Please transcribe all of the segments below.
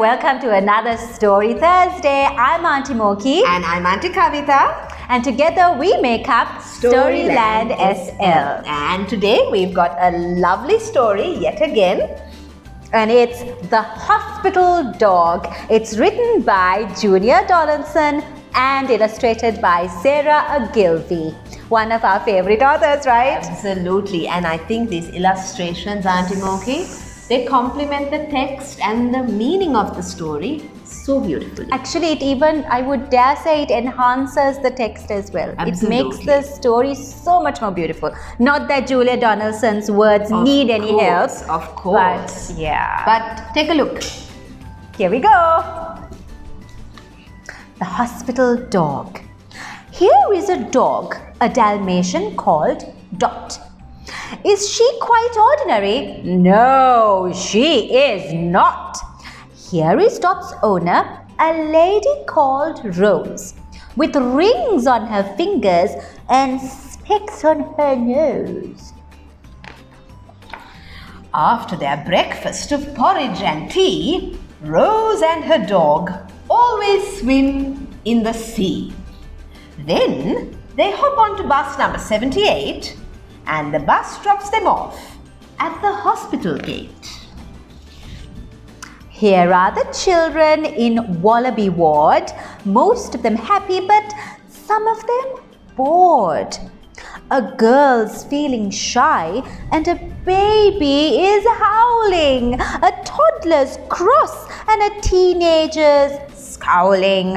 welcome to another Story Thursday. I'm Auntie Moki. And I'm Auntie Kavita. And together we make up StoryLand SL. And today we've got a lovely story yet again. And it's The Hospital Dog. It's written by Julia Donaldson and illustrated by Sarah Ogilvie. One of our favorite authors, right? Absolutely. And I think these illustrations, Auntie Moki, they complement the text and the meaning of the story so beautifully. Actually, I would dare say it enhances the text as well. Absolutely. It makes the story so much more beautiful. Not that Julia Donaldson's words need any help. Of course. But yeah. But take a look. Here we go. The Hospital Dog. Here is a dog, a Dalmatian called Dot. Is she quite ordinary? No, she is not. Here is Dot's owner, a lady called Rose, with rings on her fingers and specks on her nose. After their breakfast of porridge and tea, Rose and her dog always swim in the sea. Then they hop on to bus number 78 and the bus drops them off at the hospital gate. Here are the children in Wallaby Ward, most of them happy but some of them bored. A girl's feeling shy and a baby is howling. A toddler's cross and a teenager's scowling.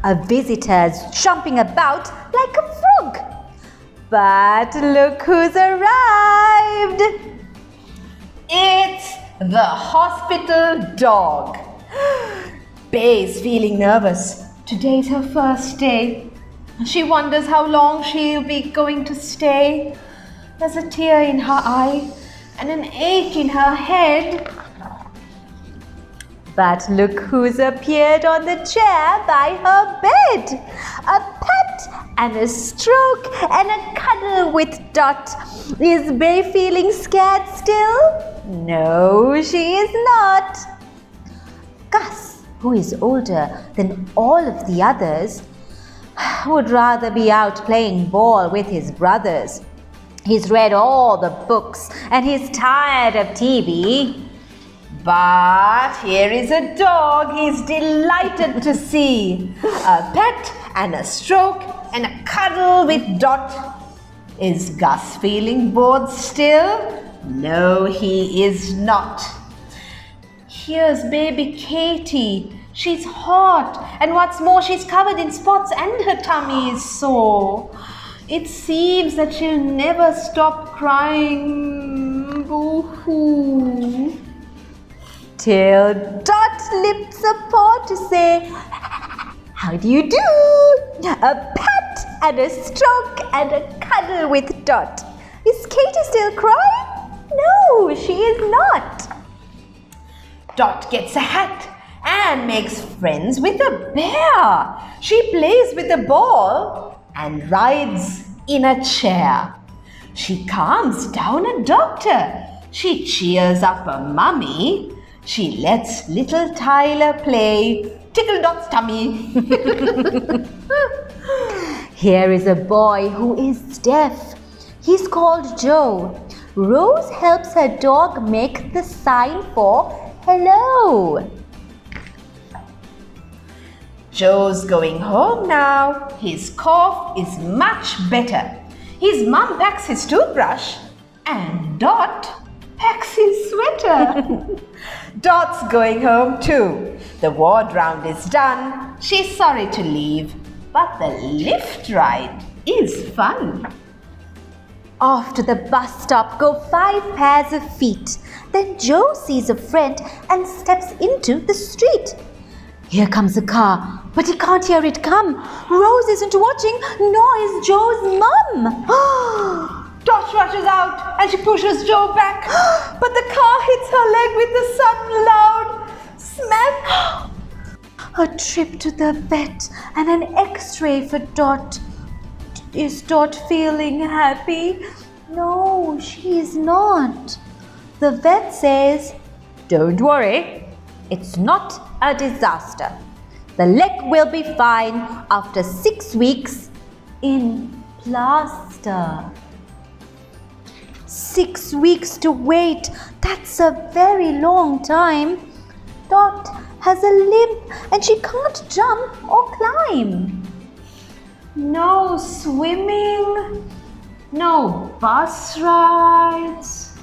A visitor's jumping about like a frog. But look who's arrived! It's the hospital dog. Bay's feeling nervous. Today's her first day. She wonders how long she'll be going to stay. There's a tear in her eye and an ache in her head. But look who's appeared on the chair by her bed. A pat and a stroke and a cuddle with Dot. Is Bay feeling scared still? No, she is not. Gus, who is older than all of the others, would rather be out playing ball with his brothers. He's read all the books and he's tired of TV. But here is a dog he's delighted to see. A pet and a stroke and a cuddle with Dot. Is Gus feeling bored still? No, he is not. Here's baby Katie. She's hot, and what's more, she's covered in spots and her tummy is sore. It seems that she'll never stop crying. Boo-hoo. Till Dot lifts a paw to say, how do you do? A pat and a stroke and a cuddle with Dot. Is Katie still crying? No, she is not. Dot gets a hat and makes friends with a bear. She plays with a ball and rides in a chair. She calms down a doctor. She cheers up a mummy. She lets little Tyler play Tickle Dot's tummy. Here is a boy who is deaf. He's called Joe. Rose helps her dog make the sign for hello. Joe's going home now. His cough is much better. His mum packs his toothbrush and Dot packs his sweater. Dot's going home too. The ward round is done. She's sorry to leave, but the lift ride is fun. Off to the bus stop go 5 pairs of feet. Then Joe sees a friend and steps into the street. Here comes a car, but he can't hear it come. Rose isn't watching, nor is Joe's mum. Dot rushes out and she pushes Joe back, but the car hits her leg with a sudden loud smack. A trip to the vet and an x-ray for Dot. Is Dot feeling happy? No, she is not. The vet says, don't worry, it's not a disaster. The leg will be fine after 6 weeks in plaster. 6 weeks to wait. That's a very long time. Dot has a limp and she can't jump or climb. No swimming, no bus rides.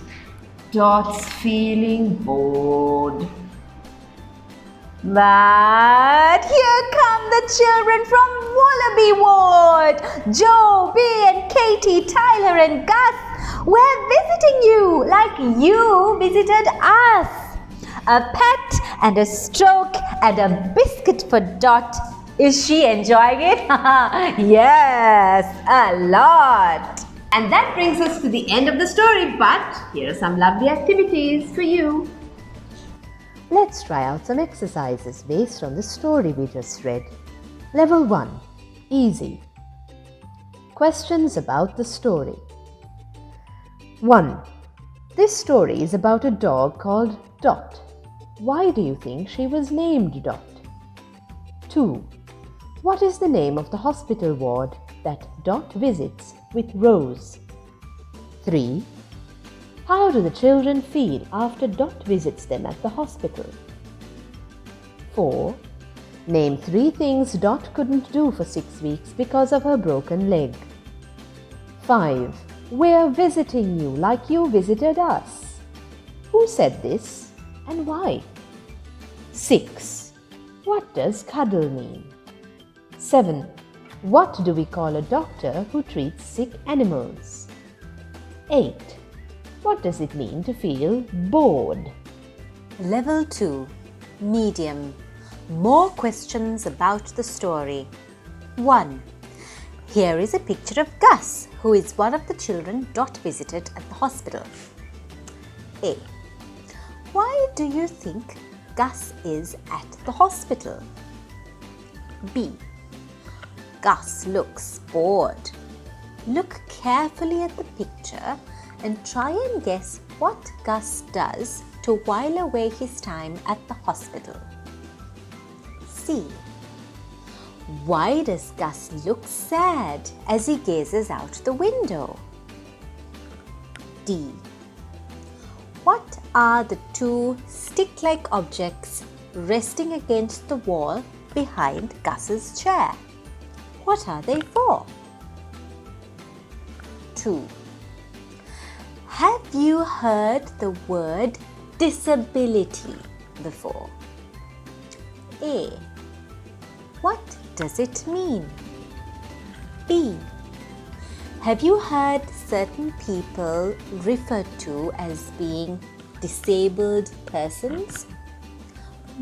Dot's feeling bored. But here come the children from Wallaby Ward. Joe, Bee and Katie, Tyler and Gus. We're visiting you like you visited us. A pet and a stroke and a biscuit for Dot. Is she enjoying it? Yes, a lot. And that brings us to the end of the story, but here are some lovely activities for you. Let's try out some exercises based on the story we just read. Level 1. Easy. Questions about the story. 1. This story is about a dog called Dot. Why do you think she was named Dot? 2. What is the name of the hospital ward that Dot visits with Rose? 3. How do the children feel after Dot visits them at the hospital? 4. Name 3 things Dot couldn't do for 6 weeks because of her broken leg. 5. We're visiting you like you visited us. Who said this and why? 6. What does cuddle mean? 7. What do we call a doctor who treats sick animals? 8. What does it mean to feel bored? Level 2. Medium. More questions about the story. 1. Here is a picture of Gus, who is one of the children Dot visited at the hospital. A. Why do you think Gus is at the hospital? B. Gus looks bored. Look carefully at the picture and try and guess what Gus does to while away his time at the hospital. C. Why does Gus look sad as he gazes out the window? D. What are the 2 stick-like objects resting against the wall behind Gus's chair? What are they for? 2. Have you heard the word disability before? A. What does it mean? B. Have you heard certain people referred to as being disabled persons?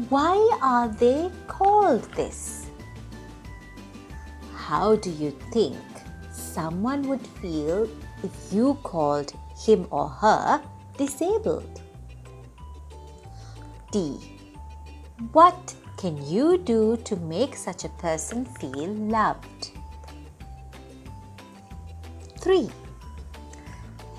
Why are they called this? How do you think someone would feel if you called him or her disabled? D. What can you do to make such a person feel loved? 3.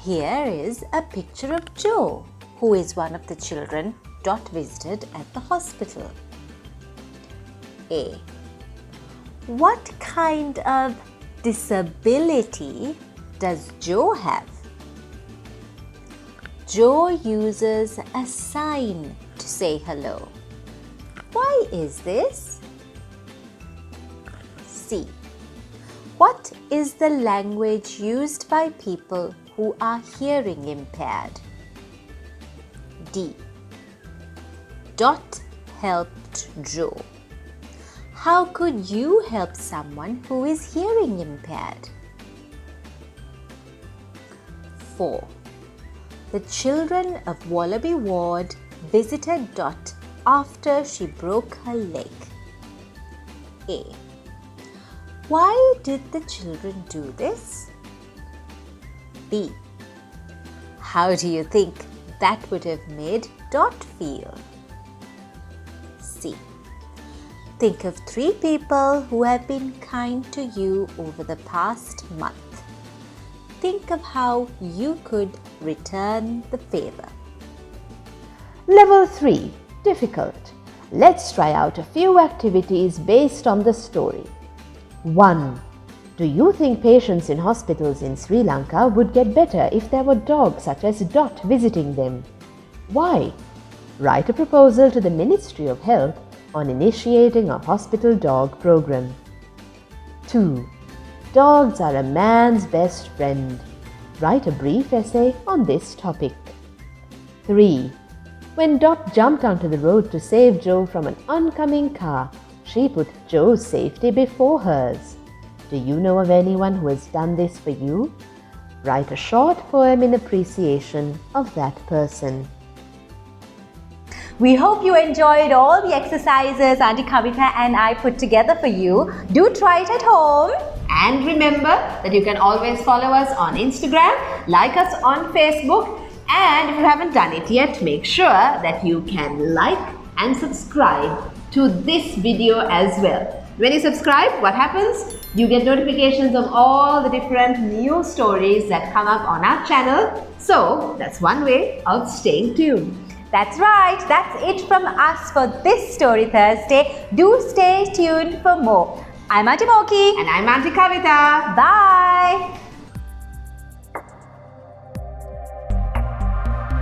Here is a picture of Joe, who is one of the children Dot visited at the hospital. A. What kind of disability does Joe have? Joe uses a sign to say hello. Why is this? C. What is the language used by people who are hearing impaired? D. Dot helped Joe. How could you help someone who is hearing impaired? 4. The children of Wallaby Ward visited Dot after she broke her leg. A. Why did the children do this? B. How do you think that would have made Dot feel? C. Think of 3 people who have been kind to you over the past month. Think of how you could return the favor. Level 3. Difficult. Let's try out a few activities based on the story. 1. Do you think patients in hospitals in Sri Lanka would get better if there were dogs such as Dot visiting them? Why? Write a proposal to the Ministry of Health on initiating a hospital dog program. 2. Dogs are a man's best friend. Write a brief essay on this topic. 3. When Dot jumped onto the road to save Joe from an oncoming car, she put Joe's safety before hers. Do you know of anyone who has done this for you? Write a short poem in appreciation of that person. We hope you enjoyed all the exercises Auntie Kavita and I put together for you. Do try it at home. And remember that you can always follow us on Instagram, like us on Facebook, and if you haven't done it yet, make sure that you can like and subscribe to this video as well. When you subscribe, what happens? You get notifications of all the different new stories that come up on our channel. So that's one way of staying tuned. That's right. That's it from us for this Story Thursday. Do stay tuned for more. I'm Auntie Moki. And I'm Auntie Kavita. Bye.